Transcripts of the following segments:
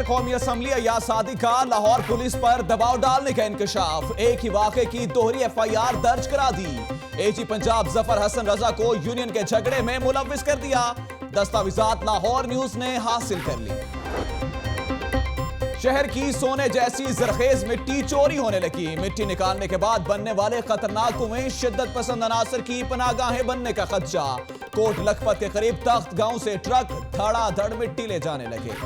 Speaker कौमी assembly Ayyaz सादी का लाहौर पुलिस पर दबाव डालने का इंकशाफ। एक ही वाक़े की दोहरी FIR दर्ज करा दी। AG पंजाब जफर हसन रजा को यूनियन के झगड़े में मुलव्विस कर दिया। दस्तावेजात लाहौर न्यूज ने हासिल कर ली। शहर की सोने जैसी जरखेज मिट्टी चोरी होने लगी। मिट्टी निकालने के बाद बनने वाले खतरनाक कुएं शिद्दत पसंद अनासर की पनागाहें बनने का खदशा। कोट लखपत के करीब तख्त गांव से ट्रक धड़ाधड़ मिट्टी ले जाने लगे।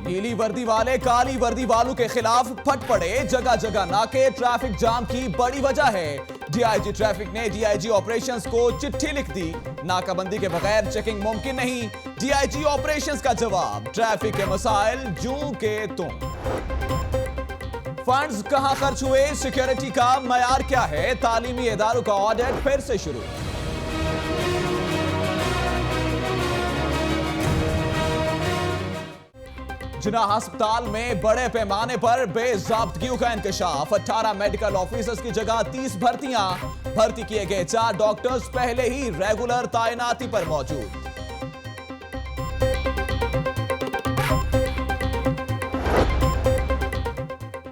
नीली वर्दी वाले काली वर्दी वालों के खिलाफ फट पड़े। जगह जगह नाके ट्रैफिक जाम की बड़ी वजह है। DIG ट्रैफिक ने DIG ऑपरेशंस को चिट्ठी लिख दी। नाकाबंदी के बगैर चेकिंग मुमकिन नहीं। DIG ऑपरेशंस का जवाब, ट्रैफिक के मसाइल जूं के तुम। फंड्स कहां खर्च हुए, सिक्योरिटी का मयार क्या है, तालीमी इदारों का ऑडिट फिर से शुरू। जिनाह अस्पताल में बड़े पैमाने पर बेज़ाब्तगियों का इंकशाफ। 18 मेडिकल ऑफिसर्स की जगह 30 भर्तियां। भर्ती किए गए 4 डॉक्टर्स पहले ही रेगुलर तैनाती पर मौजूद।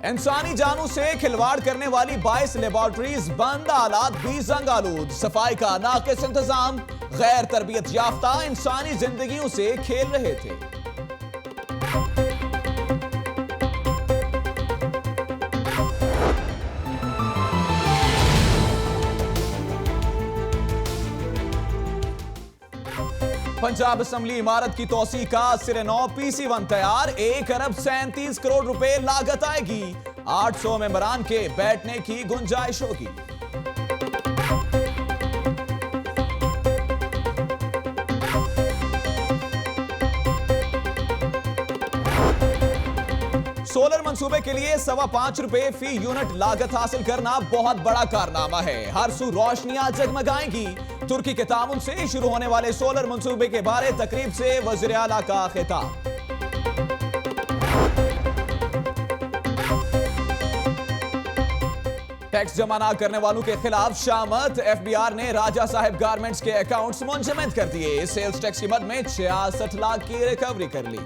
इंसानी जानों से खिलवाड़ करने वाली 22 लेबोरेटरीज बंद, आलात भी जंग आलूद। सफाई का नाकिस इंतजाम, गैर तरबियत याफ्ता इंसानी जिंदगियों से खेल रहे थे। पंजाब असम्बली इमारत की तोसी का सिरे 9 PC1 तैयार। 1 अरब 37 करोड़ रुपए लागत आएगी। 800 मेंबरान के बैठने की गुंजाइश होगी। सोलर मंसूबे के लिए ₹5.25 रुपए फी यूनिट लागत हासिल करना बहुत बड़ा कारनामा है। हर सू रोशनियां जगमगाएंगी। तुर्की के तामुन से शुरू होने वाले सोलर मंसूबे के बारे तकरीब से वज़ीर आला का खिताब। टैक्स जमा न करने वालों के खिलाफ शामत। FBR ने राजा साहिब गारमेंट्स के अकाउंट्स मुंजमद कर दिए। सेल्स टैक्स की मद में 66 लाख की रिकवरी कर ली।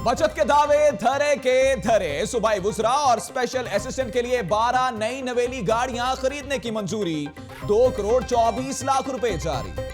बचत के दावे धरे के धरे। सूबाई वुज़रा और स्पेशल असिस्टेंट के लिए 12 नई नवेली गाड़ियां खरीदने की मंजूरी। 2 करोड़ 24 लाख रुपए जारी।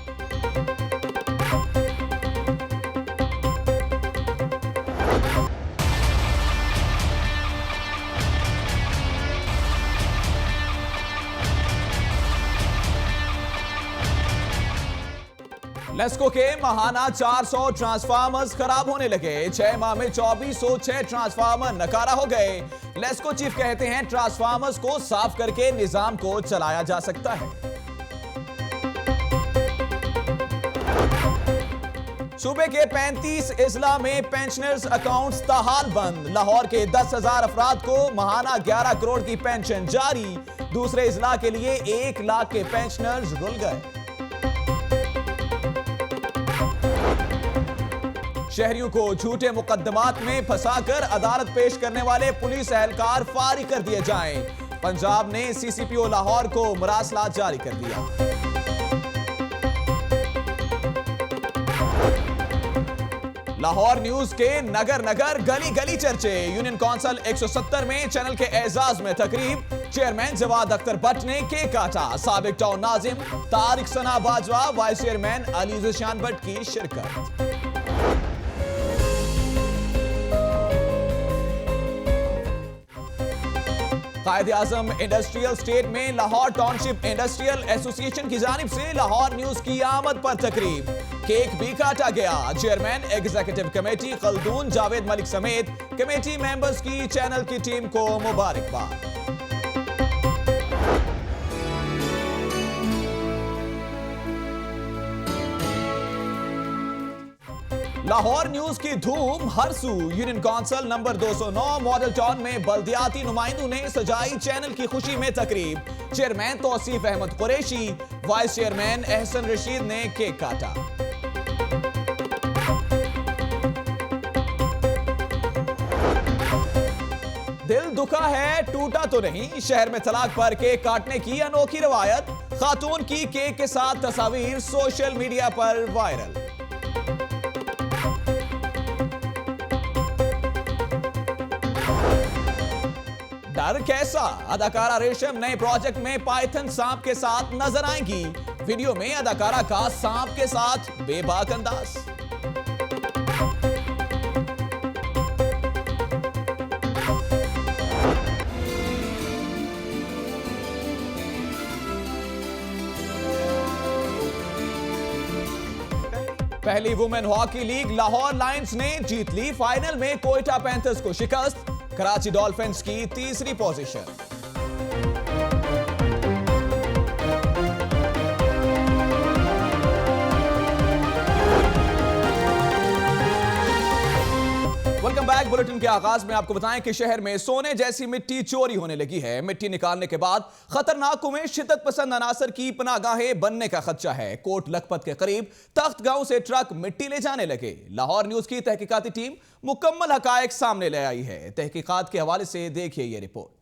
लेस्को के महाना 400 ट्रांसफार्मर्स खराब होने लगे। 6 माह में 2406 ट्रांसफार्मर नकारा हो गए। लेस्को चीफ कहते हैं ट्रांसफार्मर्स को साफ करके निजाम को चलाया जा सकता है। सूबे के 35 इजला में पेंशनर्स अकाउंट्स ताहाल बंद। लाहौर के 10,000 अफराद को महाना 11 करोड़ की पेंशन जारी। दूसरे इजला के लिए 1 लाख के पेंशनर्स रुल गए। शहरियों को झूठे मुकदमात में फंसाकर अदालत पेश करने वाले पुलिस एहलकार फारिग कर दिए जाएं। पंजाब ने CCPO लाहौर को मरासलात जारी कर दिया। लाहौर न्यूज के नगर नगर गली गली चर्चे। यूनियन कौंसिल 170 में चैनल के एजाज में तकरीब। चेयरमैन जवाद अख्तर भट्ट ने केक काटा। साबिक टाउन नाजिम तारिक सना बाजवा, वाइस चेयरमैन अली ज़िशान भट्ट की शिरकत। कायद-ए-आज़म इंडस्ट्रियल स्टेट में लाहौर टाउनशिप इंडस्ट्रियल एसोसिएशन की जानिब से लाहौर न्यूज की आमद पर तकरीब। केक भी काटा गया। Chairman executive committee Khaldoon Javed Malik समेत कमेटी मेंबर्स की चैनल की टीम को मुबारकबाद। लाहौर न्यूज की धूम हर सू। Union council number 209 Model Town में बल्दियाती नुमाइंदों ने सजाई चैनल की खुशी में तकरीब। Chairman Tauseef Ahmed Qureshi, vice chairman Ehsan Rashid ने केक काटा। दुखा है टूटा तो नहीं। शहर में तलाक पर केक काटने की अनोखी रवायत। खातून की केक के साथ तस्वीर सोशल मीडिया पर वायरल। डर कैसा? अदाकारा रेशम नए प्रोजेक्ट में पाइथन सांप के साथ नजर आएंगी। वीडियो में अदाकारा का सांप के साथ बेबाक अंदाज। पहली women hockey league Lahore Lions ने जीत ली। फाइनल में कोयटा पैंथर्स को शिकस्त। कराची डॉल्फिन्स की तीसरी पोजीशन। Welcome back. बुलेटिन के आगाज में आपको बताएं कि शहर में सोने जैसी मिट्टी चोरी होने लगी है। मिट्टी निकालने के बाद खतरनाक कुएं शिद्दत पसंद अनासर की पनागाहें बनने का खदशा है। कोट लखपत के करीब तख्त गांव से ट्रक मिट्टी ले जाने लगे। लाहौर न्यूज की तहकीकाती टीम मुकम्मल हकायक सामने ले आई है। तहकीकात के हवाले से देखिए यह रिपोर्ट।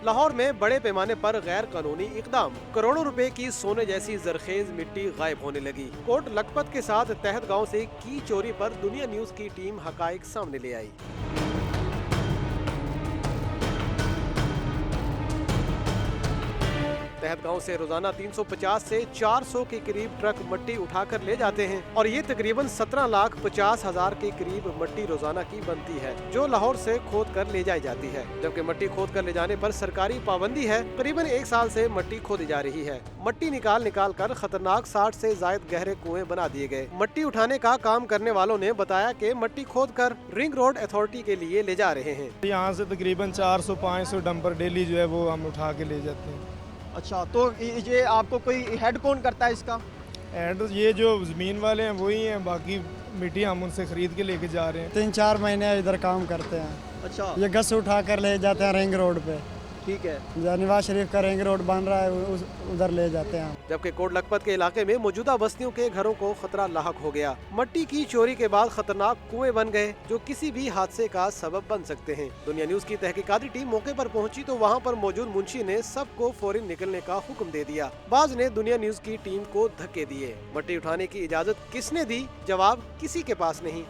लाहौर में बड़े पैमाने पर गैर कानूनी इकदाम। करोड़ों रुपए की सोने जैसी जरखेज मिट्टी गायब होने लगी। कोट लखपत के साथ तहत गांव से की चोरी पर दुनिया न्यूज की टीम हकायक सामने ले आई। तहत गांव से रोजाना 350 से 400 के करीब ट्रक मिट्टी उठाकर ले जाते हैं और ये तकरीबन 17,50,000 के करीब मिट्टी रोजाना की बनती है, जो लाहौर से खोद कर ले जाई जाती है। जबकि मिट्टी खोद कर ले जाने पर सरकारी पाबंदी है। करीबन 1 साल से मिट्टी खोदी जा रही है। मिट्टी निकाल कर खतरनाक 60 से ज्यादा गहरे कुएं बना दिए गए। मिट्टी उठाने का काम करने वालों ने बताया कि मिट्टी खोद कर रिंग रोड अथॉरिटी के लिए ले जा रहे हैं। यहाँ से तकरीबन 400-500 डंपर डेली जो है वो हम उठा के ले जाते हैं। अच्छा, तो ये आपको कोई हेड कौन करता है इसका? एंड ये जो ज़मीन वाले हैं वही हैं, बाकी मिट्टी हम उनसे ख़रीद के लेके जा रहे हैं। 3-4 महीने इधर काम करते हैं। अच्छा, ये गस उठा कर ले जाते हैं रिंग रोड पे। ठीक है। जहाँ नवाज शरीफ का रिंग रोड बन रहा है उधर ले जाते हैं। जबकि कोट लखपत के इलाके में मौजूदा बस्तियों के घरों को खतरा लाहक हो गया। मिट्टी की चोरी के बाद खतरनाक कुएं बन गए, जो किसी भी हादसे का सबब बन सकते हैं। दुनिया न्यूज की तहकीकाती टीम मौके पर पहुंची तो वहां पर मौजूद मुंशी ने सबको फौरी निकलने का हुक्म दे दिया। बाज ने दुनिया न्यूज की टीम को धक्के दिए। मिट्टी उठाने की इजाजत किसने दी? जवाब किसी के पास नहीं।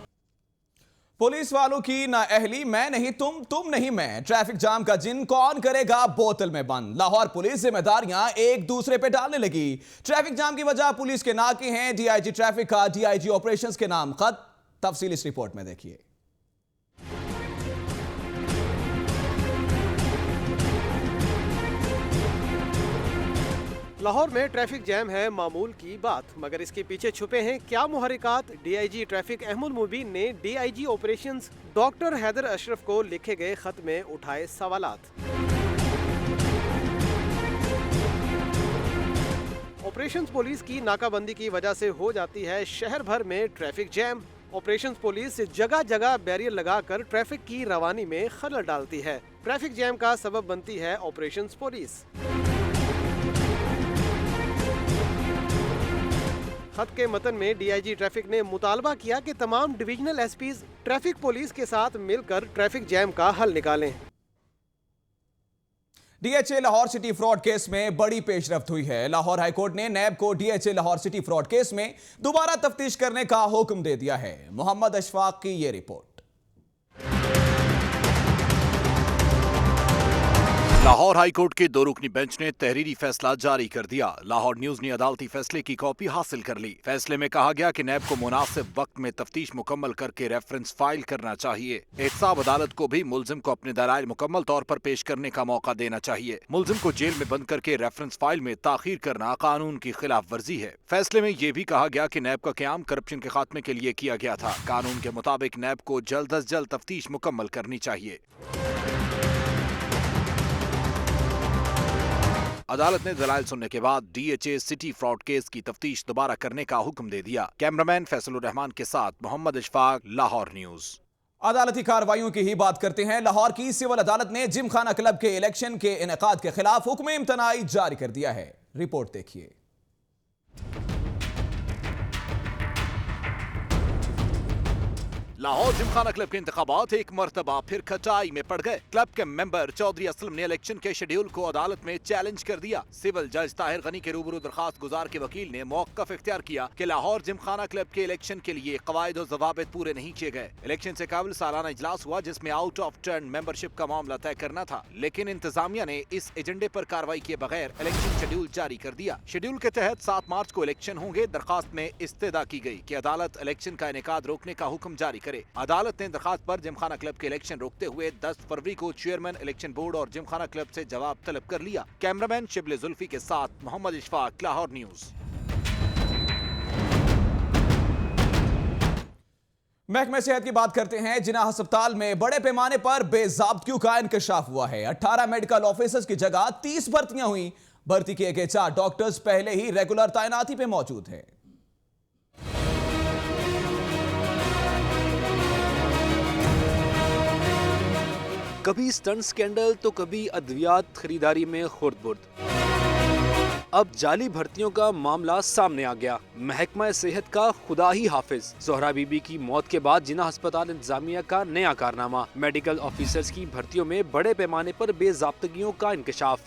पुलिस वालों की नाअहली, मैं नहीं तुम नहीं मैं। ट्रैफिक जाम का जिन कौन करेगा बोतल में बंद। लाहौर पुलिस जिम्मेदारियां एक दूसरे पे डालने लगी। ट्रैफिक जाम की वजह पुलिस के नाके हैं। डीआईजी ट्रैफिक का डीआईजी ऑपरेशंस के नाम खत। तफसील इस रिपोर्ट में देखिए। लाहौर में ट्रैफिक जैम है मामूल की बात, मगर इसके पीछे छुपे हैं क्या मुहर्रिकात? डीआईजी ट्रैफिक अहमद मुबीन ने DIG operations doctor Haider Ashraf को लिखे गए खत में उठाए सवालात। ऑपरेशंस पुलिस की नाकाबंदी की वजह से हो जाती है शहर भर में ट्रैफिक जैम। ऑपरेशंस पुलिस जगह जगह बैरियर लगाकर ट्रैफिक की रवानी में खलल डालती है। ट्रैफिक जैम का सबब बनती है ऑपरेशंस पुलिस। खत के मतन में डीआईजी ट्रैफिक ने मुतालबा किया कि तमाम डिविजनल एसपीज ट्रैफिक पुलिस के साथ मिलकर ट्रैफिक जैम का हल निकालें। DHA Lahore city fraud case में बड़ी पेशरफ्त हुई है। लाहौर हाईकोर्ट ने नैब को DHA Lahore city fraud case में दोबारा तफ्तीश करने का हुक्म दे दिया है। मोहम्मद अशफाक की यह रिपोर्ट। लाहौर हाईकोर्ट के 2 रुकनी बेंच ने तहरीरी फैसला जारी कर दिया। लाहौर न्यूज ने अदालती फैसले की कॉपी हासिल कर ली। फैसले में कहा गया कि नैब को मुनासिब वक्त में तफ्तीश मुकम्मल करके रेफरेंस फाइल करना चाहिए। एहतसाब अदालत को भी मुल्जिम को अपने दलाइल मुकम्मल तौर पर पेश करने का मौका देना चाहिए। मुल्जिम को जेल में बंद करके रेफरेंस फाइल में ताखीर करना कानून की खिलाफ वर्जी है। फैसले में ये भी कहा गया कि नैब का क़याम करप्शन के खात्मे के लिए किया गया था। कानून के मुताबिक नैब को जल्द अज जल्द तफ्तीश मुकम्मल करनी चाहिए। अदालत ने दलाइल सुनने के बाद डीएचए सिटी फ्रॉड केस की तफ्तीश दोबारा करने का हुक्म दे दिया। कैमरामैन फैसलुर रहमान के साथ मोहम्मद अशफाक, लाहौर न्यूज। अदालती कार्रवाइयों की ही बात करते हैं। लाहौर की सिविल अदालत ने जिमखाना क्लब के इलेक्शन के इनेकाद के खिलाफ हुक्म इम्तनाई जारी कर दिया है। रिपोर्ट देखिए। लाहौर जिमखाना क्लब के इंतखाबात एक मर्तबा फिर खटाई में पड़ गए। क्लब के मेंबर चौधरी असलम ने इलेक्शन के शेड्यूल को अदालत में चैलेंज कर दिया। सिविल जज ताहिर गनी के रूबरू दरखास्त गुजार के वकील ने मौकफ इख्तियार किया कि लाहौर जिमखाना क्लब के इलेक्शन के लिए कवायद और जवाबित पूरे नहीं किए गए। इलेक्शन से काबिल सालाना इजलास हुआ जिसमें आउट ऑफ टर्न मेंबरशिप का मामला तय करना था, लेकिन इंतजामिया ने इस एजेंडे पर कार्रवाई किए बगैर इलेक्शन शेड्यूल जारी कर दिया। शेड्यूल के तहत 7 मार्च को इलेक्शन होंगे। दरखास्त में इस्तदा की गई कि अदालत इलेक्शन का इनेकाद रोकने का हुक्म जारी करे। अदालत ने दरखास्त पर जिमखाना क्लब के इलेक्शन रोकते हुए 10 फरवरी को चेयरमैन इलेक्शन बोर्ड और जिमखाना क्लब से जवाब तलब कर लिया। कैमरामैन शिबले जुल्फी के साथ मोहम्मद इशफाक, लाहौर न्यूज। महकमे सेहत की बात करते हैं। जिना अस्पताल में बड़े पैमाने पर बेजाब्तियों का इंकशाफ हुआ है। 18 मेडिकल ऑफिसर्स की जगह 30 भर्तियां हुई। भर्ती किए गए 4 डॉक्टर्स पहले ही रेगुलर तैनाती पे मौजूद हैं। कभी स्टंट स्कैंडल तो कभी अद्वियात खरीदारी में खुर्द-बुर्द। अब जाली भर्तियों का मामला सामने आ गया। महकमा सेहत का खुदा ही हाफिज। ज़ोहरा बीबी की मौत के बाद जिना अस्पताल इंतजामिया का नया कारनामा। मेडिकल ऑफिसर्स की भर्तियों में बड़े पैमाने पर बेज़ाब्तगियों का इंकशाफ।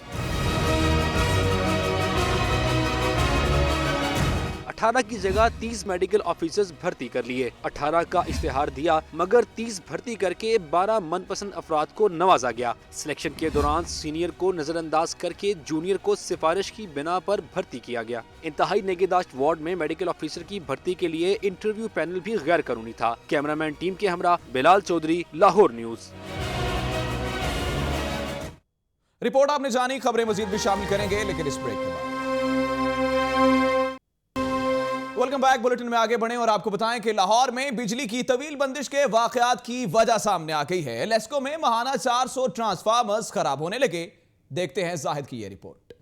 18 की जगह 30 मेडिकल ऑफिसर्स भर्ती कर लिए। 18 का इश्तिहार दिया मगर 30 भर्ती करके 12 मनपसंद अफराद को नवाजा गया। सिलेक्शन के दौरान सीनियर को नजरअंदाज करके जूनियर को सिफारिश की बिना पर भर्ती किया गया। इंतहाई निगहदाश्त वार्ड में मेडिकल ऑफिसर की भर्ती के लिए इंटरव्यू पैनल भी गैर कानूनी था। कैमरामैन टीम के हमरा बिलाल चौधरी, लाहौर न्यूज। रिपोर्ट आपने जानी, खबरें मजीद भी शामिल करेंगे लेकिन इस ब्रेक के बाद। Welcome back. बुलेटिन में आगे बढ़े और आपको बताएं कि लाहौर में बिजली की तवील बंदिश के वाकयात की वजह सामने आ गई है। लेस्को में महाना 400 ट्रांसफार्मर्स खराब होने लगे। देखते हैं जाहिद की यह रिपोर्ट।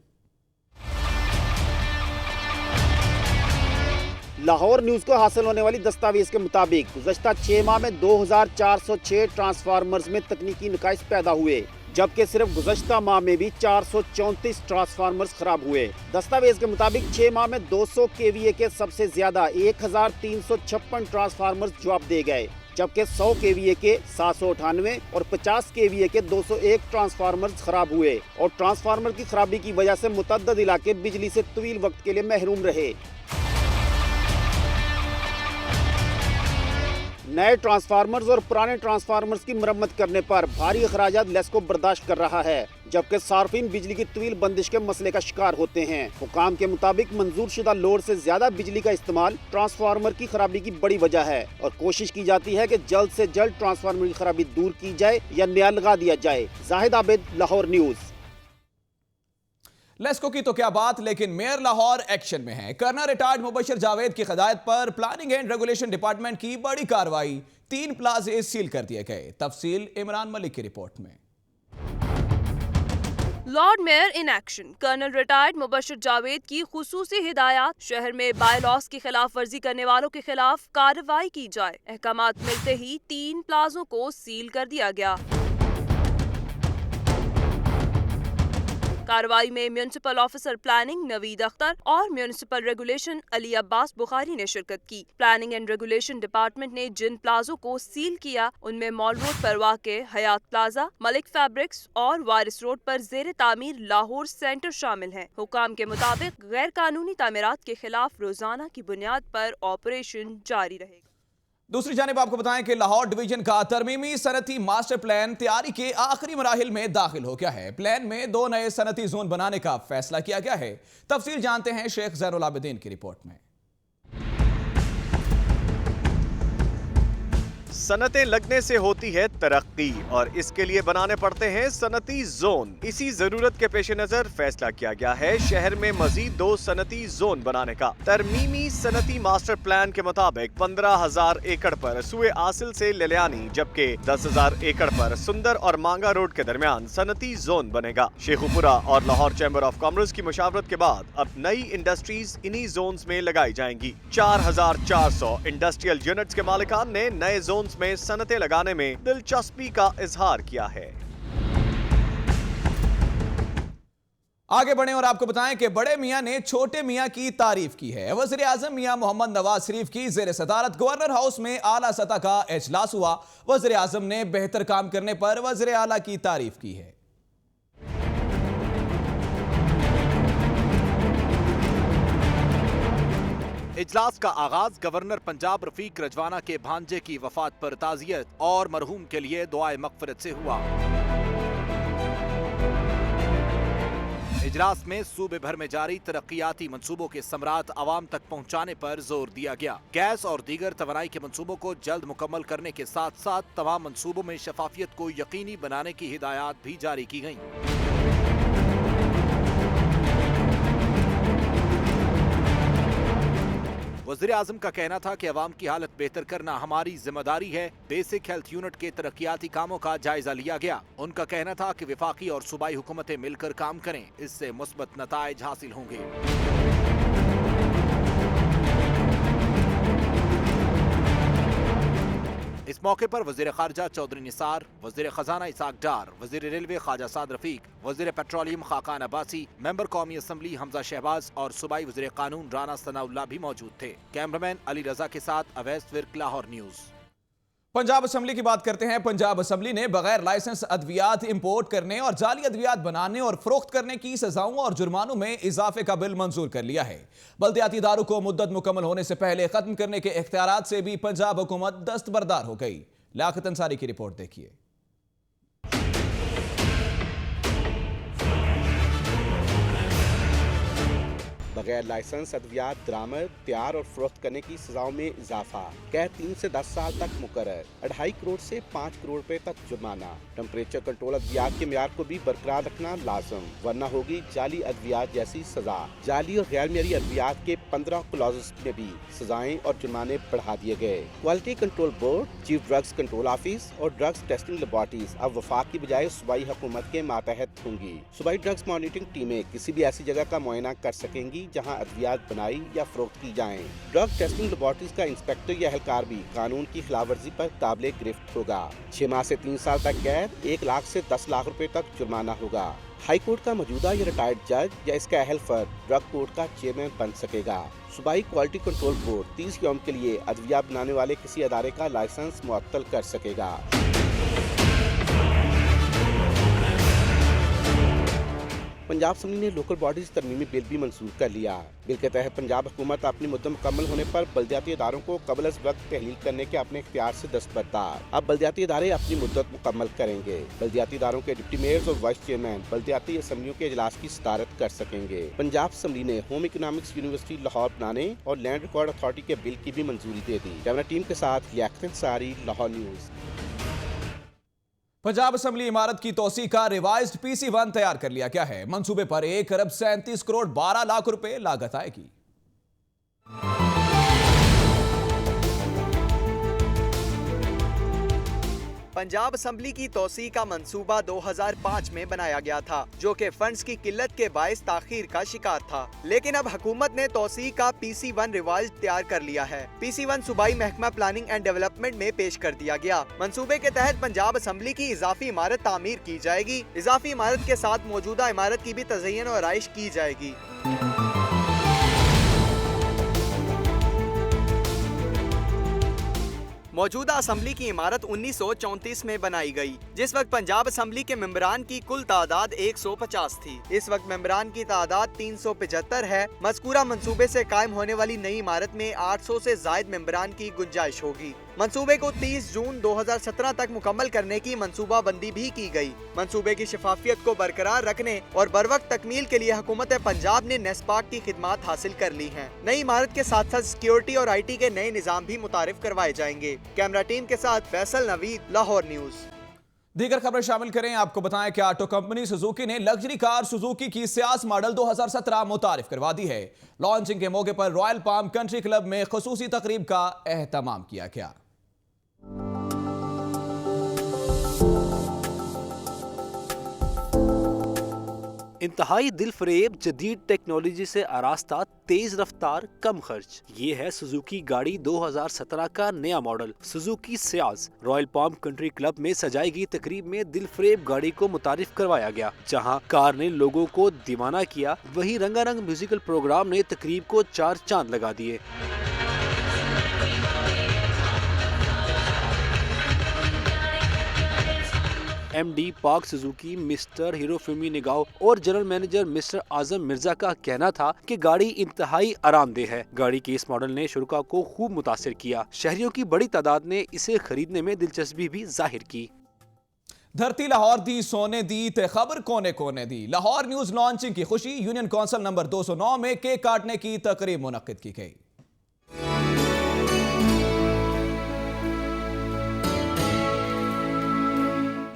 लाहौर न्यूज को हासिल होने वाली दस्तावेज के मुताबिक गुज़श्ता 6 माह में 2406 ट्रांसफार्मर्स में तकनीकी नकाइस पैदा हुए, जबकि सिर्फ गुज़श्ता माह में भी 434 ट्रांसफार्मर्स खराब हुए। दस्तावेज के मुताबिक 6 माह में 200 केवीए के सबसे ज्यादा 1356 ट्रांसफार्मर्स जवाब दे गए, जबकि 100 केवीए के 798 और 50 केवीए के 201 ट्रांसफार्मर्स खराब हुए और ट्रांसफार्मर की खराबी की वजह से मुतअद्दिद इलाके बिजली से तवील वक्त के लिए महरूम रहे। नए ट्रांसफार्मर्स और पुराने ट्रांसफार्मर्स की मरम्मत करने पर भारी अखराजात लेस्को बर्दाश्त कर रहा है, जबकि सार्फिन बिजली की तवील बंदिश के मसले का शिकार होते हैं। हुकाम के मुताबिक मंजूर शुदा लोड से ज्यादा बिजली का इस्तेमाल ट्रांसफार्मर की खराबी की बड़ी वजह है और कोशिश की जाती है कि जल्द से जल्द ट्रांसफार्मर की खराबी दूर की जाए या नया लगा दिया जाए। जाहिद आबिद, लाहौर न्यूज। लेस्को की तो क्या बात, लेकिन मेयर लाहौर एक्शन में है। कर्नल रिटायर्ड मुबशर जावेद की हिदायत पर प्लानिंग एंड रेगुलेशन डिपार्टमेंट की बड़ी कार्रवाई। 3 प्लाजे सील कर दिए गए। तफसील इमरान मलिक की रिपोर्ट में। Lord mayor in action. Colonel retired Mubashir Javed की खुसूसी हिदायत। शहर में बाय लॉस की खिलाफ वर्जी करने वालों के खिलाफ कार्रवाई की जाए। अहकामात मिलते ही 3 प्लाजों को सील कर दिया गया। कार्रवाई में municipal officer planning Naveed Akhtar और म्यूनिसिपल रेगुलेशन अली अब्बास बुखारी ने शिरकत की। प्लानिंग एंड रेगुलेशन डिपार्टमेंट ने जिन प्लाजों को सील किया उनमें मॉल रोड पर वाक़े हयात प्लाजा, मलिक फैब्रिक्स और वारिस रोड पर ज़ेर तामीर लाहौर सेंटर शामिल हैं। हुकाम के मुताबिक गैर कानूनी तामीरात के खिलाफ रोजाना की बुनियाद पर ऑपरेशन जारी रहेगा। दूसरी जानिब आपको बताएं कि लाहौर डिवीजन का तरमीमी सनती मास्टर प्लान तैयारी के आखिरी मराहिल में दाखिल हो गया है। प्लान में 2 नए सनती जोन बनाने का फैसला किया गया है। तफसील जानते हैं शेख ज़ैनुल आबिदीन की रिपोर्ट में। सनतें लगने से होती है तरक्की और इसके लिए बनाने पड़ते हैं सनती जोन। इसी जरूरत के पेश नजर फैसला किया गया है शहर में मजीद 2 सनती जोन बनाने का। तरमीमी सनती मास्टर प्लान के मुताबिक 15,000 एकड़ पर सुए आसिल से ललियानी, जबकि 10,000 एकड़ पर सुंदर और मांगा रोड के दरमियान सनती जोन बनेगा। शेखुपुरा और लाहौर चैम्बर ऑफ कॉमर्स की मुशावरत के बाद अब नई इंडस्ट्रीज इन्हीं जोन्स में लगाई जाएंगी। 4,400 इंडस्ट्रियल यूनिट्स के मालिकान ने नए जोन में सनतें लगाने में दिलचस्पी का इजहार किया है। आगे बढ़े और आपको बताएं कि बड़े मियां ने छोटे मियां की तारीफ की है। वज़ीर आज़म मियां मोहम्मद नवाज शरीफ की ज़ेर सदारत गवर्नर हाउस में आला सतह का इजलास हुआ। वज़ीर आज़म ने बेहतर काम करने पर वज़ीर आला की तारीफ की है। इजलास का आगाज गवर्नर पंजाब रफीक रजवाना के भांजे की वफात पर ताज़ियत और मरहूम के लिए दुआए मग़फ़िरत से हुआ। इजलास में सूबे भर में जारी तरक्याती मंसूबों के समरात आवाम तक पहुंचाने पर जोर दिया गया। गैस और दीगर तवानाई के मंसूबों को जल्द मुकम्मल करने के साथ साथ तमाम मंसूबों में शफाफियत को यकीनी बनाने की हिदायत भी जारी की गईं। वज़ीर आज़म का कहना था कि अवाम की हालत बेहतर करना हमारी जिम्मेदारी है। बेसिक हेल्थ यूनिट के तरक्याती कामों का जायजा लिया गया। उनका कहना था कि विफाकी और सूबाई हुकूमतें मिलकर काम करें, इससे मुस्बत नताइज हासिल होंगे। इस मौके पर वज़ीर ख़ारजा चौधरी निसार, वज़ीर ख़जाना इसाक डार, वज़ीर रेलवे ख्वाजा साद रफीक, वज़ीर पेट्रोलियम खाकान अब्बासी, मेंबर कौमी असम्बली हमजा शहबाज और सूबाई वज़ीर कानून राना सनाउल्लाह भी मौजूद थे। कैमरामैन अली रजा के साथ अवैस विर्क, लाहौर न्यूज़। पंजाब असम्बली की बात करते हैं। पंजाब असम्बली ने बगैर लाइसेंस अद्वियात इंपोर्ट करने और जाली अद्वियात बनाने और फरोख्त करने की सजाओं और जुर्मानों में इजाफे का बिल मंजूर कर लिया है। बल्दियाती इदारों को मुद्दत मुकम्मल होने से पहले खत्म करने के इख्तियारात से भी पंजाब हुकूमत दस्तबरदार हो गई। लियाकत अंसारी की रिपोर्ट देखिए। बगैर लाइसेंस अद्वियात दरामद, तैयार और फरोख्त करने की सजाओं में इजाफा, कैद 3 से 10 साल तक मुकर्रर, 2.5 करोड़ से 5 करोड़ रुपए तक जुर्माना। टेम्परेचर कंट्रोल अद्वियात के म्यार को भी बरकरार रखना लाजम, वरना होगी जाली अद्वियात जैसी सजा। जाली और गैर मेरी अद्वियात के 15 क्लॉजेस में भी सजाएं और जुर्माने बढ़ा दिए गए। Quality control board, chief drugs control office और ड्रग्स टेस्टिंग लेबॉर्टरीज अब वफाक की बजाय सूबाई हुकूमत के मातहत होंगी। सूबाई ड्रग्स मॉनिटरिंग टीमें किसी भी ऐसी जगह का मुआयना कर सकेंगी जहां अद्वियात बनाई या फरोख्त की जाएं। ड्रग टेस्टिंग लेबॉर्टरीज का इंस्पेक्टर या एहलकार भी कानून की खिलाफवर्जी पर काबिले गिरफ्त होगा। 6 माह से 3 साल तक कैद, 1 लाख से 10 लाख रुपए तक जुर्माना होगा। हाई कोर्ट का मौजूदा या रिटायर्ड जज या इसका अहल फर्द ड्रग कोर्ट का चेयरमैन बन सकेगा। सूबाई क्वालिटी कंट्रोल बोर्ड 30 यौम के लिए अद्वियात बनाने वाले किसी अदारे का लाइसेंस मुअत्तल कर सकेगा। पंजाब असम्बली ने लोकल बॉडीज तरमीमी बिल भी मंजूर कर लिया। बिल के तहत पंजाब हुकूमत अपनी मुद्दत मुकम्मल होने पर बल्दियाती इदारों को कबल अज़ वक्त तहलील करने के अपने इख्तियार से दस्तबरदार। अब बल्दियाती इदारे अपनी मुद्दत मुकम्मल करेंगे। बल्दियाती इदारों के डिप्टी मेयर्स और वाइस चेयरमैन बल्दियाती असम्बलियों के इजलास की सदारत कर सकेंगे। पंजाब असम्बली ने होम इकोनॉमिक्स यूनिवर्सिटी लाहौर बनाने और लैंड रिकॉर्ड अथॉरिटी के बिल की भी मंजूरी दे दी। कैमरा टीम के साथ लियाकत अंसारी, लाहौर न्यूज़। पंजाब असम्बली इमारत की तोसी का रिवाइज्ड PC1 तैयार कर लिया गया है। मंसूबे पर 1 अरब 37 करोड़ 12 लाख रुपए लागत आएगी। पंजाब असम्बली की तोसी का मंसूबा 2005 में बनाया गया था, जो कि फंड्स की किल्लत के बायस ताखीर का शिकार था। लेकिन अब हुकूमत ने तोसी का PC1 रिवाइज तैयार कर लिया है। PC1 सूबाई महकमा प्लानिंग एंड डेवलपमेंट में पेश कर दिया गया। मंसूबे के तहत पंजाब असम्बली की इजाफी इमारत तामीर की जाएगी। इजाफी इमारत के साथ मौजूदा इमारत की भी तज़य्युन और आइश की जाएगी। मौजूदा असम्बली की इमारत 1934 में बनाई गई, जिस वक्त पंजाब असम्बली के मेंबरान की कुल तादाद 150 थी। इस वक्त मेंबरान की तादाद 375 है। मज़कूरा मंसूबे से कायम होने वाली नई इमारत में 800 से ज़ायद मेंबरान की गुंजाइश होगी। मंसूबे को 30 जून 2017 तक मुकम्मल करने की मंसूबा बंदी भी की गई। मंसूबे की शफाफियत को बरकरार रखने और बरवक्त तकमील के लिए हुकूमत पंजाब ने नेस्पाक की खिदमात हासिल कर ली हैं। नई इमारत के साथ साथ सिक्योरिटी और IT के नए निज़ाम भी मुतारिफ करवाए जाएंगे। कैमरा टीम के साथ फैसल नवीद, लाहौर न्यूज़। दीगर खबरें शामिल करें। आपको बताएं कि ऑटो कंपनी सुजुकी ने लग्जरी कार सुजुकी की सियास मॉडल 2017 मुतारिफ करवा दी है। लॉन्चिंग के मौके पर रॉयल पाम कंट्री क्लब में खुसूसी तकरीब का एहतमाम किया गया। इंतहाई दिलफरेब जदीद टेक्नोलॉजी से आरास्ता, तेज रफ्तार, कम खर्च, ये है सुजुकी गाड़ी 2017 का नया model Suzuki Ciaz. Royal palm country club में सजाई गई तकरीब में दिलफरेब गाड़ी को मुतारिफ करवाया गया। जहां कार ने लोगों को दीवाना किया, वहीं रंगारंग म्यूजिकल प्रोग्राम ने तकरीब को 4 चांद लगा दिए। एमडी पाक सुजुकी मिस्टर हिरोफुमी निगाओ और जनरल मैनेजर मिस्टर आजम मिर्जा का कहना था कि गाड़ी इंतहाई आरामदेह है। गाड़ी के इस मॉडल ने शुरका को खूब मुतासिर किया। शहरियों की बड़ी तादाद ने इसे खरीदने में दिलचस्पी भी जाहिर की। धरती लाहौर दी सोने दी ते खबर कोने कोने दी। लाहौर न्यूज लॉन्चिंग की खुशी यूनियन कौंसिल नंबर 209 में केक काटने की तकरीब मुनक्किद की गई।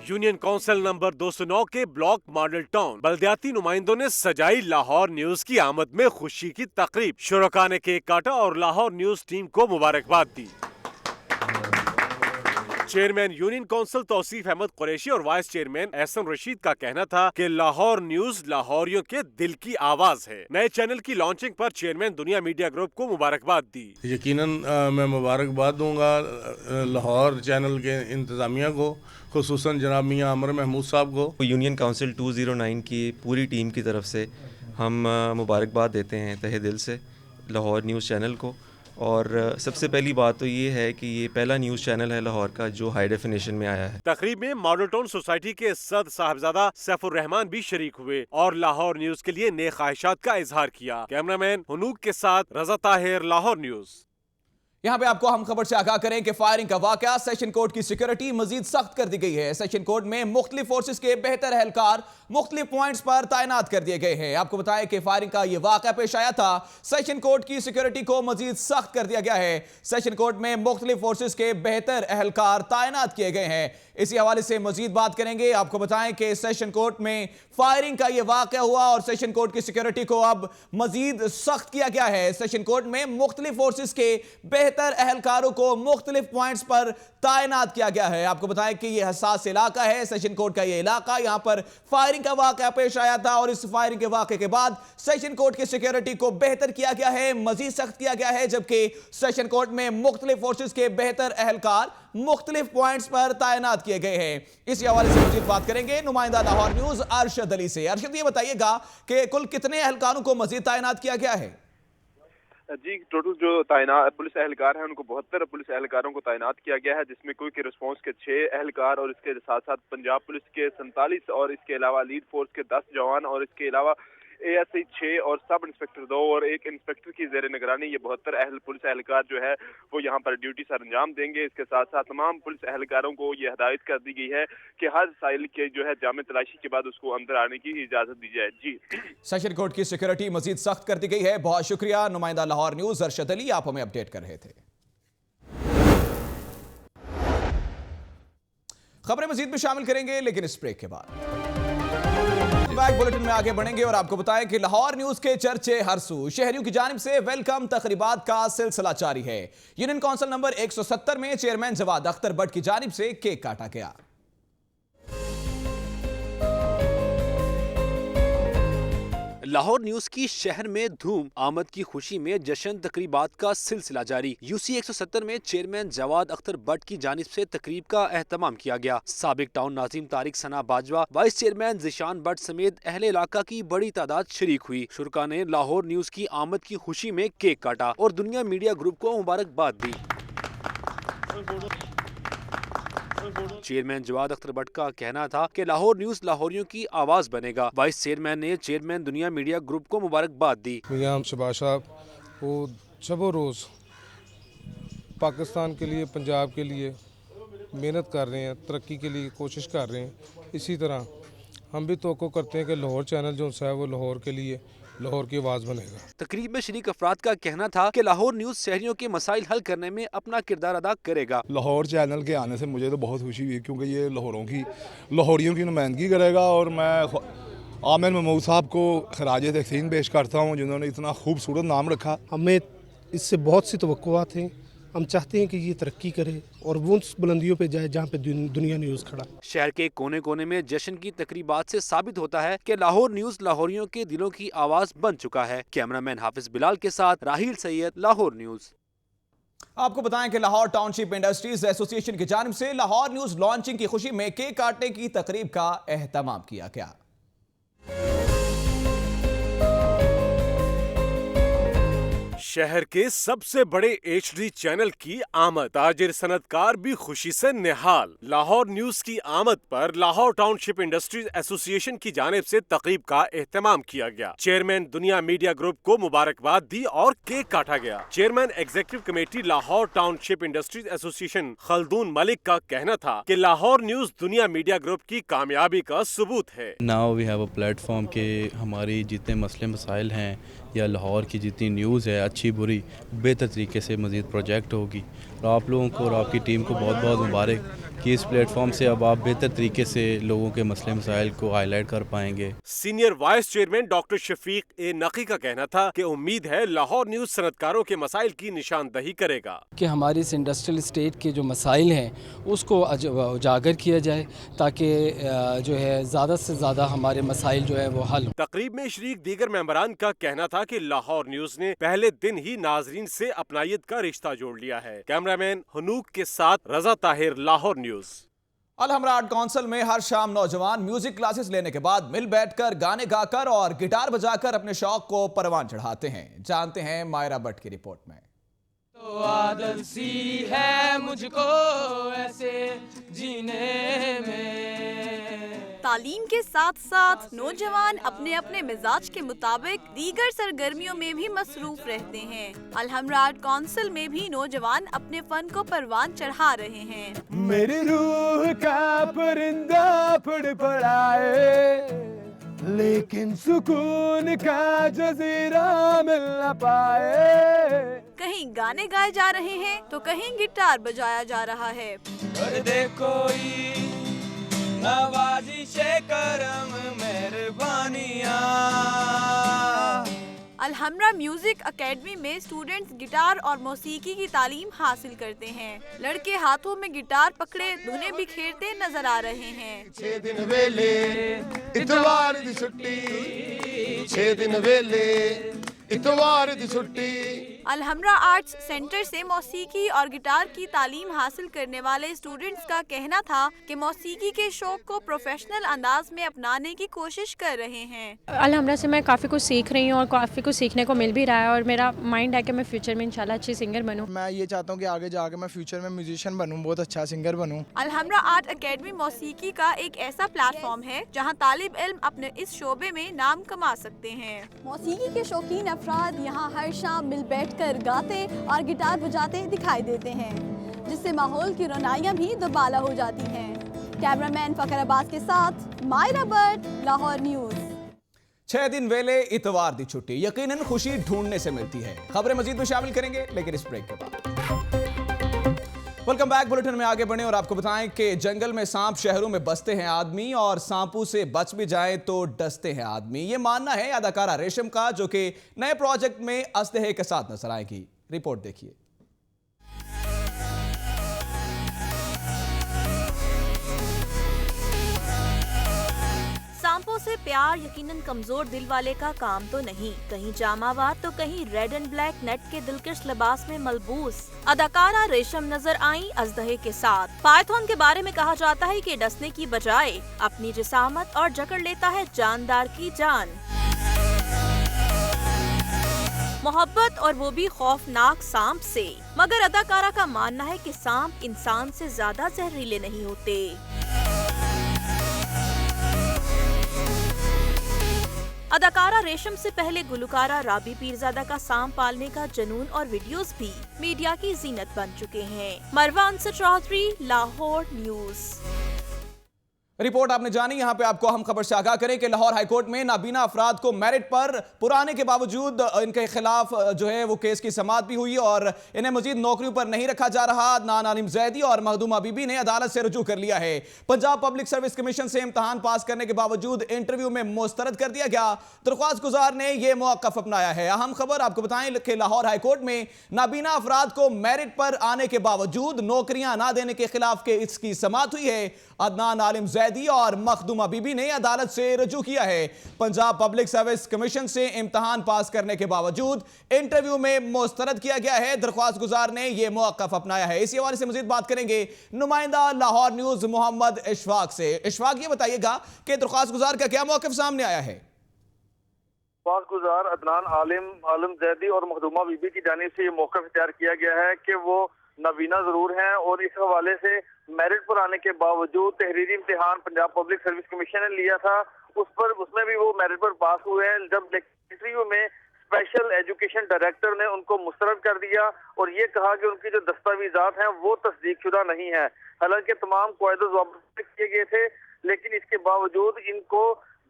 यूनियन काउंसिल नंबर 209 के ब्लॉक मॉडल टाउन बल्दियाती नुमाइंदों ने सजाई लाहौर न्यूज की आमद में खुशी की तकरीब। शुरका ने केक काटा और लाहौर न्यूज टीम को मुबारकबाद दी। Chairman union council Tauseef Ahmed Qureshi और वाइस चेयरमैन एहसन रशीद का कहना था कि लाहौर न्यूज लाहौरियों के दिल की आवाज है। नए चैनल की लॉन्चिंग पर चेयरमैन दुनिया मीडिया ग्रुप को मुबारकबाद दी। यकीनन मैं मुबारकबाद दूंगा लाहौर चैनल के इंतजामिया को, खुसूसन जनाब मियां अमर महमूद साहब को। यूनियन काउंसिल 209 की पूरी टीम की तरफ से हम मुबारकबाद देते हैं तहे दिल से लाहौर न्यूज़ चैनल को। और सबसे पहली बात तो ये है कि ये पहला न्यूज़ चैनल है लाहौर का जो हाई डेफिनेशन में आया है। तकरीब में मॉडल टाउन सोसाइटी के सद साहबजादा सैफुर रहमान भी शरीक हुए और लाहौर न्यूज के लिए नेक ख्वाहिशात का इजहार किया। कैमरामैन हुनूक के साथ रजा ताहिर, लाहौर न्यूज। यहां पे आपको हम खबर से आगाह करें कि फायरिंग का वाकया, सेशन कोर्ट की सिक्योरिटी मजीद सख्त कर दी गई है। सेशन कोर्ट में मुख्तलिफ फोर्सेस के बेहतर एहलकार मुख्तलिफ पॉइंट्स पर तैनात कर दिए गए हैं। आपको बताएं कि फायरिंग का यह वाकया पेश आया था। सेशन कोर्ट की सिक्योरिटी को मजीद सख्त कर दिया गया है। सेशन कोर्ट में मुख्तलिफ फोर्सेस के बेहतर एहलकार तैनात किए गए हैं। इसी हवाले से मजीद बात करेंगे। आपको बताएं कि सेशन कोर्ट में फायरिंग का यह वाकया हुआ और सेशन कोर्ट की सिक्योरिटी को अब मजीद सख्त किया गया है। सेशन कोर्ट में मुख्तलिफ फोर्सेस के बेहतर एहलकारों को मुख्तलिफ पॉइंट्स पर तैनात किया गया है। आपको बताएं कि यह हसास इलाका है, सेशन कोर्ट का यह इलाका, यहां पर फायरिंग का वाकया पेश आया था और इस फायरिंग के वाकये के बाद सेशन कोर्ट की सिक्योरिटी को बेहतर किया गया है, मजीद सख्त किया गया है, जबकि सेशन कोर्ट में मुख्तलिफ फोर्सेस के बेहतर एहलकार मुख्तलिफ पॉइंट्स पर तैनात किए गए हैं। इसी हवाले से मजीद बात करेंगे नुमाइंदा लाहौर न्यूज अरशद अली से। अरशद, ये बताइएगा कि कुल कितने एहलकारों को मजीद तैनात किया गया है? जी, टोटल जो तैनात पुलिस एहलकार हैं उनको 72 पुलिस एहलकारों को तैनात किया गया है, जिसमें क्विक रिस्पांस के 6 एहलकार और इसके साथ साथ पंजाब पुलिस के 47 और इसके अलावा लीड फोर्स के 10 जवान और इसके अलावा ASI 6 और सब इंस्पेक्टर 2 और एक इंस्पेक्टर की जेर निगरानी ये 72 पुलिस एहलकार जो है वो यहाँ पर ड्यूटी सर अंजाम देंगे। इसके साथ साथ तमाम पुलिस एहलकारों को ये हिदायत कर दी गई है कि हर साइल के जो है जामे तलाशी के बाद उसको अंदर आने की इजाजत दी जाए। जी, सेशन कोर्ट की सिक्योरिटी मजीद सख्त कर दी गई है। बहुत शुक्रिया नुमाइंदा लाहौर न्यूज अरशद अली, आप हमें अपडेट कर रहे थे। खबरें मजीद में शामिल करेंगे लेकिन इस ब्रेक के बाद। बैक बुलेटिन में आगे बढ़ेंगे और आपको बताएं कि लाहौर न्यूज के चर्चे हर सू, शहरियों की जानिब से वेलकम तकरीबात का सिलसिला जारी है। यूनियन काउंसिल नंबर 170 में चेयरमैन जवाद अख्तर भट्ट की जानिब से केक काटा गया। लाहौर न्यूज की शहर में धूम, आमद की खुशी में जश्न तकरीबात का सिलसिला जारी। UC 170 में चेयरमैन जवाद अख्तर भट्ट की जानिब से तकरीब का एहतमाम किया गया। साबिक टाउन नाजिम तारिक सना बाजवा, वाइस चेयरमैन जिशान भट्ट समेत अहले इलाका की बड़ी तादाद शरीक हुई। शुरका ने लाहौर न्यूज की आमद की खुशी में केक काटा और दुनिया मीडिया ग्रुप को मुबारकबाद दी। चेयरमैन जवाद अख्तर भट्ट का कहना था कि लाहौर न्यूज लाहौरियों की आवाज बनेगा। वाइस चेयरमैन ने चेयरमैन दुनिया मीडिया ग्रुप को मुबारकबाद दी। मियां शहबाज साहब वो शबो रोज़ पाकिस्तान के लिए, पंजाब के लिए मेहनत कर रहे हैं, तरक्की के लिए कोशिश कर रहे हैं। इसी तरह हम भी तवक्को करते हैं कि लाहौर चैनल जो है वो लाहौर के लिए, लाहौर की आवाज़ बनेगा। तकरीब में शरीक अफराद का कहना था कि लाहौर न्यूज शहरियों के मसाइल हल करने में अपना किरदार अदा करेगा। लाहौर चैनल के आने से मुझे तो बहुत खुशी हुई क्योंकि ये लाहौरियों की नुमाइंदगी करेगा और मैं आमिर महमूद साहब को खराज तहसीन पेश करता हूँ जिन्होंने इतना खूबसूरत नाम रखा। हमें इससे बहुत सी तवक्कुआत थी हम चाहते हैं कि ये तरक्की करे और वो उस बुलंदियों पे जाए जहाँ पे दुनिया न्यूज़ खड़ा। शहर के कोने कोने में जश्न की तकरीबात से साबित होता है कि लाहौर न्यूज़ लाहौरियों के दिलों की आवाज बन चुका है। कैमरामैन हाफिज बिलाल के साथ राहिल सैयद, लाहौर न्यूज़। आपको बताएं कि लाहौर टाउनशिप इंडस्ट्रीज एसोसिएशन की जानिब से लाहौर न्यूज लॉन्चिंग की खुशी में केक काटने की तकरीब का एहतमाम किया गया। शहर के सबसे बड़े HD चैनल की आमद, ताजिर सनतकार भी खुशी से निहाल। लाहौर न्यूज की आमद पर लाहौर टाउनशिप इंडस्ट्रीज एसोसिएशन की जानिब से तकरीब का एहतमाम किया गया। चेयरमैन दुनिया मीडिया ग्रुप को मुबारकबाद दी और केक काटा गया। Chairman executive committee Lahore township industries association Khaldoon Malik का कहना था कि Lahore news Dunya media group की कामयाबी का सबूत है। Now we have a platform के हमारी जितने मसले मसाइल हैं या लाहौर की जितनी न्यूज़ है अच्छी बुरी बेहतर तरीके से मज़ीद प्रोजेक्ट होगी। और आप लोगों को और आपकी टीम को बहुत बहुत मुबारक कि इस प्लेटफॉर्म से अब आप बेहतर तरीके से लोगों के मसले मसाइल को हाईलाइट कर पाएंगे। Senior vice chairman doctor Shafiq A Naqi का कहना था कि उम्मीद है लाहौर न्यूज सनतकारों के मसाइल की निशानदही करेगा कि हमारी इस इंडस्ट्रियल स्टेट के जो मसाइल हैं उसको उजागर किया जाए ताकि जो है ज़्यादा से ज़्यादा हमारे मसाइल जो है वो हल हो। तकरीब में शरीक दीगर मेंबरान का कहना था कि लाहौर न्यूज ने पहले दिन ही नाजरीन से अपनायत का रिश्ता जोड़ लिया है। कैमरामैन हनूक के साथ रजा ताहिर, लाहौर न्यूज। अल हमरा आर्ट काउंसिल में हर शाम नौजवान म्यूजिक क्लासेस लेने के बाद मिल बैठकर गाने गाकर और गिटार बजाकर अपने शौक को परवान चढ़ाते हैं। जानते हैं मायरा भट्ट की रिपोर्ट में। तो आदत सी है मुझको ऐसे जीने में। तालीम के साथ साथ नौजवान अपने अपने मिजाज के मुताबिक दीगर सरगर्मियों में भी मसरूफ रहते हैं। अल हमरा आर्ट काउंसिल में भी नौजवान अपने फन को परवान चढ़ा रहे हैं। मेरी रूह का परिंदा फड़फड़ाए लेकिन सुकून का जजीरा मिल न पाए। कहीं गाने गाए जा रहे हैं तो कहीं गिटार बजाया जा रहा है। कर दे कोई नवाजिशे करम मेहरबानियां। अल हमरा म्यूजिक एकेडमी में स्टूडेंट्स गिटार और मौसीकी की तालीम हासिल करते हैं। लड़के हाथों में गिटार पकड़े धुनें बिखेरते नजर आ रहे हैं। 6 दिन वेले इतवार दी छुट्टी, 6 दिन वेले इतवार दी छुट्टी। अल हमरा आर्ट्स सेंटर से मौसीकी और गिटार की तालीम हासिल करने वाले स्टूडेंट्स का कहना था कि मौसीकी के शौक को प्रोफेशनल अंदाज में अपनाने की कोशिश कर रहे हैं। अल हमरा से मैं काफ़ी कुछ सीख रही हूँ और काफ़ी कुछ सीखने को मिल भी रहा है और मेरा माइंड है कि मैं फ्यूचर में इंशाल्लाह अच्छी सिंगर बनूँ। मैं ये चाहता हूँ कि आगे जाके मैं फ्यूचर में म्यूजिशियन बनूँ, बहुत अच्छा सिंगर बनूँ। अल हमरा आर्ट एकेडमी मौसीकी का एक ऐसा प्लेटफॉर्म है जहाँ तालिब इल्म अपने इस शोबे में नाम कमा सकते हैं। मौसीकी के शौकीन अफराद यहाँ हर शाम मिल बैठकर गाते और गिटार बजाते दिखाई देते हैं, जिससे माहौल की रोनाइयाँ भी दुबाला हो जाती हैं। कैमरामैन फखर अब्बास के साथ मायरा भट्ट, लाहौर न्यूज़। 6 दिन वेले इतवार दी छुट्टी यकीनन खुशी ढूंढने से मिलती है। खबरें मजीद में शामिल करेंगे लेकिन इस ब्रेक के बाद। Welcome back. बुलेटिन में आगे बढ़े और आपको बताएं कि जंगल में सांप शहरों में बसते हैं आदमी और सांपों से बच भी जाए तो डसते हैं आदमी। ये मानना है अदाकारा रेशम का, जो कि नए प्रोजेक्ट में असलहे के साथ नजर आएगी। रिपोर्ट देखिए। सांपों से प्यार यकीनन कमजोर दिल वाले का काम तो नहीं। कहीं जामावार तो कहीं रेड एंड ब्लैक नेट के दिलकश लिबास में मलबूस अदाकारा रेशम नजर आई अजदहे के साथ। पाइथन के बारे में कहा जाता है कि डसने की बजाय अपनी जिसामत और जकड़ लेता है जानदार की जान। मोहब्बत और वो भी खौफनाक सांप से। मगर अदाकारा का मानना है कि सांप इंसान से ज्यादा जहरीले नहीं होते। अदाकारा रेशम से पहले गुलकारा राबी पीरजादा का सांप पालने का जनून और वीडियोस भी मीडिया की जीनत बन चुके हैं। मरवा अंसर चौधरी, लाहौर न्यूज़। रिपोर्ट आपने जानी। यहां पे आपको हम खबर से आगाह करें कि लाहौर हाईकोर्ट में नाबीना अफराद को मेरिट पर पुराने के बावजूद इनके खिलाफ जो है वो केस की समाअत भी हुई और इन्हें मजीद नौकरियों पर नहीं रखा जा रहा। अदनान आलिम जैदी और मखदूमा बीबी ने अदालत से रुजू कर लिया है। पंजाब पब्लिक सर्विस कमीशन से इम्तहान पास करने के बावजूद इंटरव्यू में मुस्तरद कर दिया गया। दरख्वास्त गुजार ने यह मौक़िफ़ अपनाया है। अहम खबर आपको बताएं कि लाहौर हाईकोर्ट में नाबीना अफराद को मेरिट पर आने के बावजूद नौकरियां ना देने के खिलाफ के इसकी समाअत हुई है। अदनान आलिम जैदी और मखदूमा बीबी ने अदालत से रुजू किया है। पंजाब पब्लिक सर्विस कमीशन से इम्तहान पास करने के बावजूद इंटरव्यू में मुस्तरद किया गया है। दरख्वास्त गुजार ने यह मौक़िफ़ अपनाया है। इसी हवाले से मजीद बात करेंगे नुमाइंदा लाहौर न्यूज मोहम्मद इशफाक से। इशफाक, ये बताइएगा कि दरख्वास्त गुजार का क्या मौक़िफ़ सामने आया है? गुजार अदनान आलिम जैदी और मखदूमा बीबी की जानिब से ये मौक़िफ़ इख्तियार किया गया है कि वो नबीना जरूर हैं और इस हवाले से मेरिट पर आने के बावजूद तहरीरी इम्तिहान पंजाब पब्लिक सर्विस कमीशन ने लिया था, उसमें भी वो मेरिट पर पास हुए हैं। जब इंटरव्यू में स्पेशल एजुकेशन डायरेक्टर ने उनको मुस्तरद कर दिया और ये कहा कि उनकी जो दस्तावेजात हैं वो तस्दीकशुदा नहीं है। हालांकि तमाम कायदे ज़ाब्ते किए गए थे, लेकिन इसके बावजूद इनको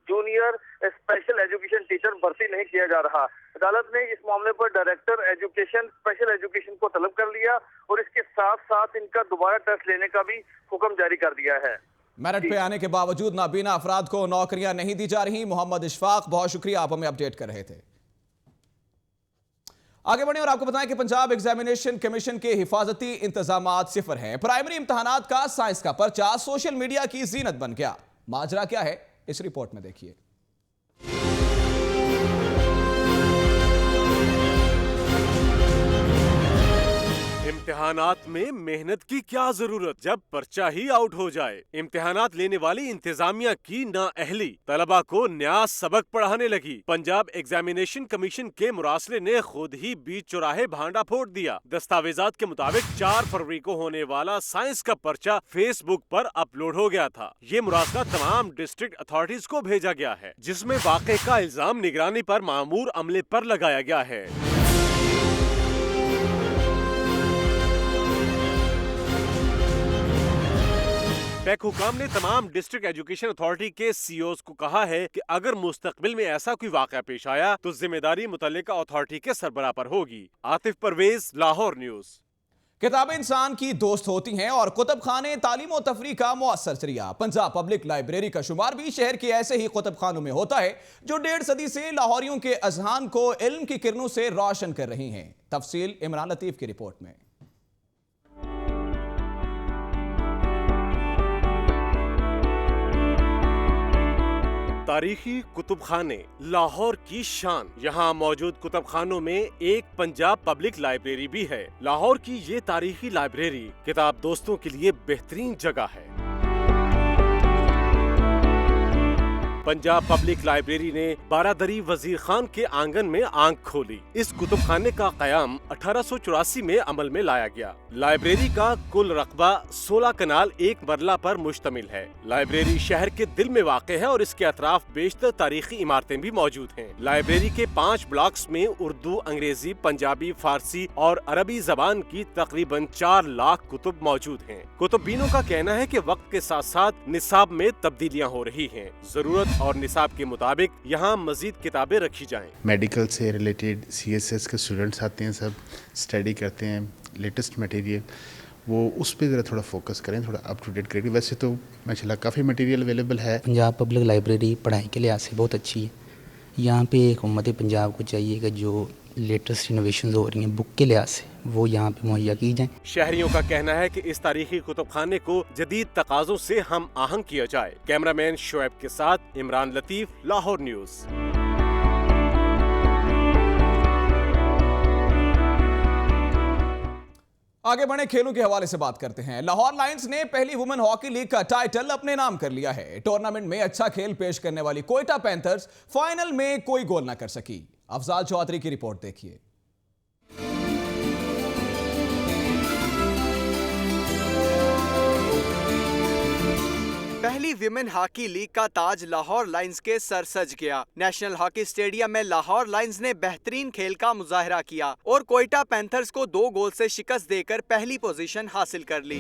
जूनियर स्पेशल एजुकेशन टीचर भर्ती नहीं किया जा रहा। अदालत ने इस मामले पर डायरेक्टर एजुकेशन स्पेशल एजुकेशन को तलब कर लिया और इसके साथ साथ इनका दोबारा टेस्ट लेने का भी हुक्म जारी कर दिया है। मेरिट पे आने के बावजूद नाबीना अफराद को नौकरियां नहीं दी जा रही। मोहम्मद इशफाक, बहुत शुक्रिया, आप हमें अपडेट कर रहे थे। आगे बढ़े और आपको बताएं कि पंजाब एग्जामिनेशन कमीशन के हिफाजती इंतजामात सिफर हैं। प्राइमरी इम्तहानात का साइंस का पर्चा सोशल मीडिया की जीनत बन गया। माजरा क्या है, इस रिपोर्ट में देखिए। इम्तिहानात में मेहनत की क्या जरूरत जब पर्चा ही आउट हो जाए। इम्तिहानात लेने वाली इंतजामिया की नाअहली तलबा को नया सबक पढ़ाने लगी। पंजाब एग्जामिनेशन कमीशन के मुरासले ने खुद ही बीच चौराहे भांडा फोड़ दिया। दस्तावेजात के मुताबिक 4 फरवरी को होने वाला साइंस का पर्चा फेसबुक पर अपलोड हो गया था। ये मुरासला तमाम डिस्ट्रिक्ट अथॉरिटीज को भेजा गया है, जिसमें वाक़े का इल्जाम निगरानी पर मामूर अमले पर लगाया गया है। पैक हुकाम ने तमाम डिस्ट्रिक्ट एजुकेशन अथॉरिटी के सीईओज को कहा है कि अगर मुस्तकबिल में ऐसा कोई वाक़या पेश आया तो जिम्मेदारी मुतल्लिका अथॉरिटी के सरबराह पर होगी। आतिफ परवेज, लाहौर न्यूज। किताबें इंसान की दोस्त होती हैं और कुतुब खाने तालीम और तफरीह का मुअस्सर जरिया। पंजाब पब्लिक लाइब्रेरी का शुमार भी शहर के ऐसे ही कुतुब खानों में होता है जो 1.5 सदी से लाहौरियों के अजहान को इल्म की किरणों से रोशन कर रही हैं। तफसील इमरान लतीफ की रिपोर्ट में। तारीखी कुतुब खाने लाहौर की शान। यहाँ मौजूद कुतुब खानों में एक पंजाब पब्लिक लाइब्रेरी भी है। लाहौर की ये तारीखी लाइब्रेरी किताब दोस्तों के लिए बेहतरीन जगह है। पंजाब पब्लिक लाइब्रेरी ने बारादरी वजीर खान के आंगन में आंख खोली। इस कुतुब खाने का कयाम 1884 में अमल में लाया गया। लाइब्रेरी का कुल रकबा 16 कनाल 1 मरला पर मुश्तमिल है। लाइब्रेरी शहर के दिल में वाक़े है और इसके अतराफ बेशतर तारीखी इमारतें भी मौजूद हैं। लाइब्रेरी के 5 ब्लॉक्स में उर्दू, अंग्रेजी, पंजाबी, फारसी और अरबी जबान की तकरीबन 4 लाख कुतुब मौजूद हैं। कुतुबीनों का कहना है कि वक्त के साथ साथ निसाब में तब्दीलियाँ हो रही हैं। जरूरत और निसाब के मुताबिक यहाँ मजीद किताबें रखी जाएं। मेडिकल से रिलेटेड CSS के स्टूडेंट्स आते हैं, सब स्टडी करते हैं, लेटेस्ट मटेरियल वो उस पर ज़रा थोड़ा फोकस करें, थोड़ा अप टू डेट करें। वैसे तो माशाल्लाह काफ़ी मटेरियल अवेलेबल है। पंजाब पब्लिक लाइब्रेरी पढ़ाई के लिहाज से बहुत अच्छी है। यहाँ पे एक उम्मत पंजाब को चाहिए कि जो लेटेस्ट इनोवेशन हो रही हैं बुक के लिहाज से वो यहाँ पे मुहैया की जाए। शहरियों का कहना है कि इस तारीखी कुतुब खाने को जदीद तकाज़ों से हम आहंग किया जाए। कैमरामैन शोएब के साथ इमरान लतीफ, लाहौर न्यूज। आगे बढ़े खेलों के हवाले से बात करते हैं। लाहौर लायंस ने पहली वुमेन हॉकी लीग का टाइटल अपने नाम कर लिया है। टूर्नामेंट में अच्छा खेल पेश करने वाली कोयटा पैंथर्स फाइनल में कोई गोल न कर सकी। अफजाल चौधरी की रिपोर्ट देखिए। पहली विमेन हॉकी लीग का ताज लाहौर लायंस के सर सज गया। नेशनल हॉकी स्टेडियम में लाहौर लायंस ने बेहतरीन खेल का मुजाहरा किया और कोयटा पैंथर्स को 2 गोल से शिकस्त देकर पहली पोजीशन हासिल कर ली।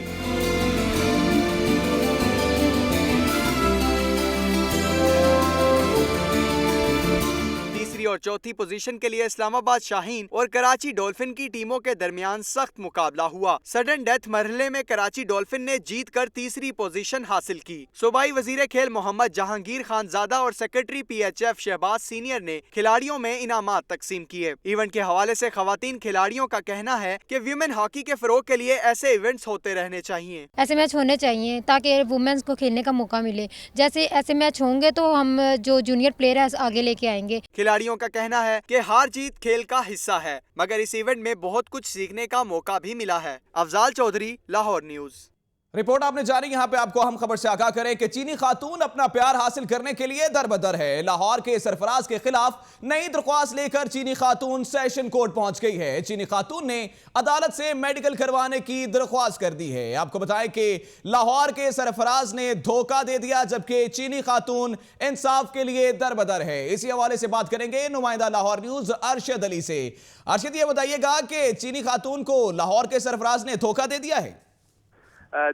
चौथी पोजीशन के लिए इस्लामाबाद शाहीन और कराची डॉल्फिन की टीमों के दरमियान सख्त मुकाबला हुआ। सडन डेथ मरहले में कराची डॉल्फिन ने जीत कर तीसरी पोजीशन हासिल की। सूबाई वजीर खेल मोहम्मद जहांगीर खानजादा और सेक्रेटरी PHF शहबाज सीनियर ने खिलाड़ियों में इनामात तकसीम किए। इवेंट के हवाले से खवातीन खिलाड़ियों का कहना है कि वुमेन हॉकी के फरोग के लिए ऐसे इवेंट्स होते रहने चाहिए। ऐसे मैच होने चाहिए ताकि वुमेन्स को खेलने का मौका मिले। जैसे ऐसे मैच होंगे तो हम जो जूनियर प्लेयर है आगे लेके आएंगे। खिलाड़ियों का कहना है कि हार जीत खेल का हिस्सा है, मगर इस इवेंट में बहुत कुछ सीखने का मौका भी मिला है। अफजाल चौधरी, लाहौर न्यूज़। रिपोर्ट आपने जारी। यहां पे आपको हम खबर से आगाह करें कि चीनी खातून अपना प्यार हासिल करने के लिए दरबदर है। लाहौर के सरफराज के खिलाफ नई दरख्वास्त लेकर चीनी खातून सेशन कोर्ट पहुंच गई है। चीनी खातून ने अदालत से मेडिकल करवाने की दरख्वास्त कर दी है। आपको बताएं कि लाहौर के सरफराज ने धोखा दे दिया, जबकि चीनी खातून इंसाफ के लिए दरबदर है। इसी हवाले से बात करेंगे नुमाइंदा लाहौर न्यूज अरशद अली से। अरशद, ये बताइएगा कि चीनी खातून को लाहौर के सरफराज ने धोखा दे दिया है?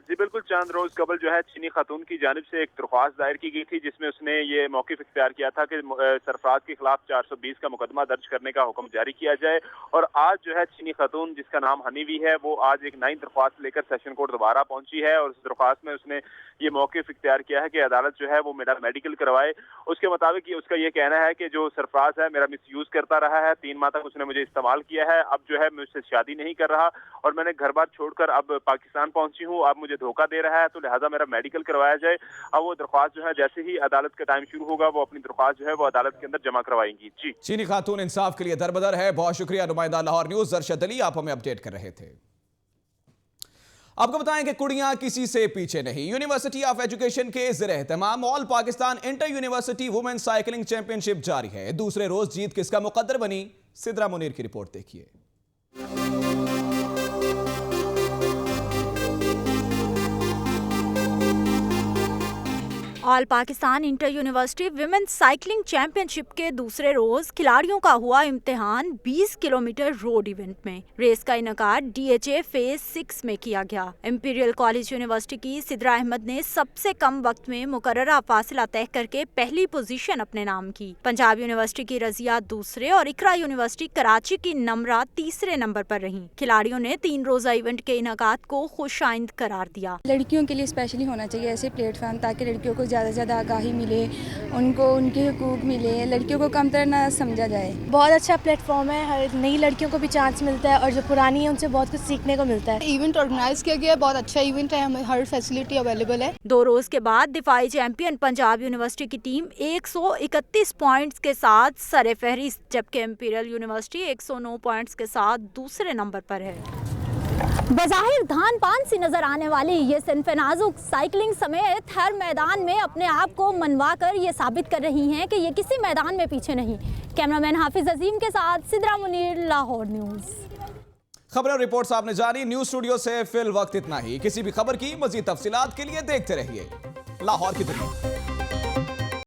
जी बिल्कुल, चंद रोज कबल जो है चीनी खातून की जानिब से एक दरख्वास्त दायर की गई थी, जिसमें उसने ये मौक़िफ़ इख्तियार किया था कि सरफराज के खिलाफ 420 का मुकदमा दर्ज करने का हुक्म जारी किया जाए। और आज जो है चीनी खातून, जिसका नाम हनीवी है, वो आज एक नई दरख्वास्त लेकर सेशन कोर्ट दोबारा पहुंची है। और उस दरख्वास्त में उसने ये मौक़िफ़ इख्तियार किया है कि अदालत जो है वो मेरा मेडिकल करवाए। उसके मुताबिक उसका ये कहना है कि जो सरफराज है मेरा मिसयूज़ करता रहा है, 3 माह तक उसने मुझे इस्तेमाल किया है, अब जो है मुझसे शादी नहीं कर रहा और मैंने घर बार छोड़कर अब पाकिस्तान पहुंची हूँ, अब मुझे धोखा दे रहा है, तो लिहाजा मेरा मेडिकल करवाया जाए। अब वो दरख्वास्त जो है जैसे ही अदालत का टाइम शुरू होगा वो अपनी दरख्वास्त जो है वो अदालत के अंदर जमा करवाएंगी। जी, चीनी खातून इंसाफ के लिए दरबदर है। बहुत शुक्रिया नुमाइंदा लाहौर न्यूज अरशद अली, आप हमें अपडेट कर रहे थे। आपको बताएं कि कुड़ियां किसी से पीछे नहीं। यूनिवर्सिटी ऑफ एजुकेशन के ज़ेर-ए-एहतमाम all Pakistan inter university women cycling championship जारी है। दूसरे रोज जीत किसका मुकद्दर बनी, सिद्रा मुनीर की रिपोर्ट देखिए। All Pakistan inter university women cycling championship के दूसरे रोज खिलाड़ियों का हुआ इम्तिहान 20 किलोमीटर रोड इवेंट में। रेस का इनकार DHA फेज 6 में किया गया। इंपीरियल कॉलेज यूनिवर्सिटी की सिद्रा अहमद ने सबसे कम वक्त में मुकर्ररा फासला तय करके पहली पोजीशन अपने नाम की। पंजाब यूनिवर्सिटी की रजिया दूसरे और इकरा यूनिवर्सिटी कराची की नम्रा तीसरे नंबर पर रही। खिलाड़ियों ने 3 रोजा इवेंट के इनकाद को खुशाइंद करार दिया। लड़कियों के लिए स्पेशली होना चाहिए ऐसे प्लेटफॉर्म, ताकि लड़कियों को ज़्यादा से ज़्यादा आगाही मिले, उनको उनके हुकूक मिले, लड़कियों को कम तरह ना समझा जाए। बहुत अच्छा प्लेटफॉर्म है, हर नई लड़कियों को भी चांस मिलता है और जो पुरानी है उनसे बहुत कुछ सीखने को मिलता है। इवेंट ऑर्गेनाइज किया गया है, बहुत अच्छा इवेंट है, हमें हर फैसिलिटी अवेलेबल है। 2 रोज के बाद दिफाई चैंपियन पंजाब यूनिवर्सिटी की टीम 131 पॉइंट्स के साथ सरे फहरिस्त, जबकि इंपीरियल यूनिवर्सिटी 109 पॉइंट्स के साथ दूसरे नंबर पर है। बज़ाहिर धान पान सी नजर आने वाली ये सिन्फ नाजुक साइकिलिंग समेत हर मैदान में अपने आप को मनवा कर ये साबित कर रही हैं कि ये किसी मैदान में पीछे नहीं। कैमरामैन हाफिज अजीम के साथ सिद्रा मुनीर, लाहौर न्यूज़। खबरें और रिपोर्ट्स आपने जानी। न्यूज स्टूडियो से फिल वक्त इतना ही। किसी भी खबर की मजीद तफसीलात के लिए देखते रहिए लाहौर की दुनिया।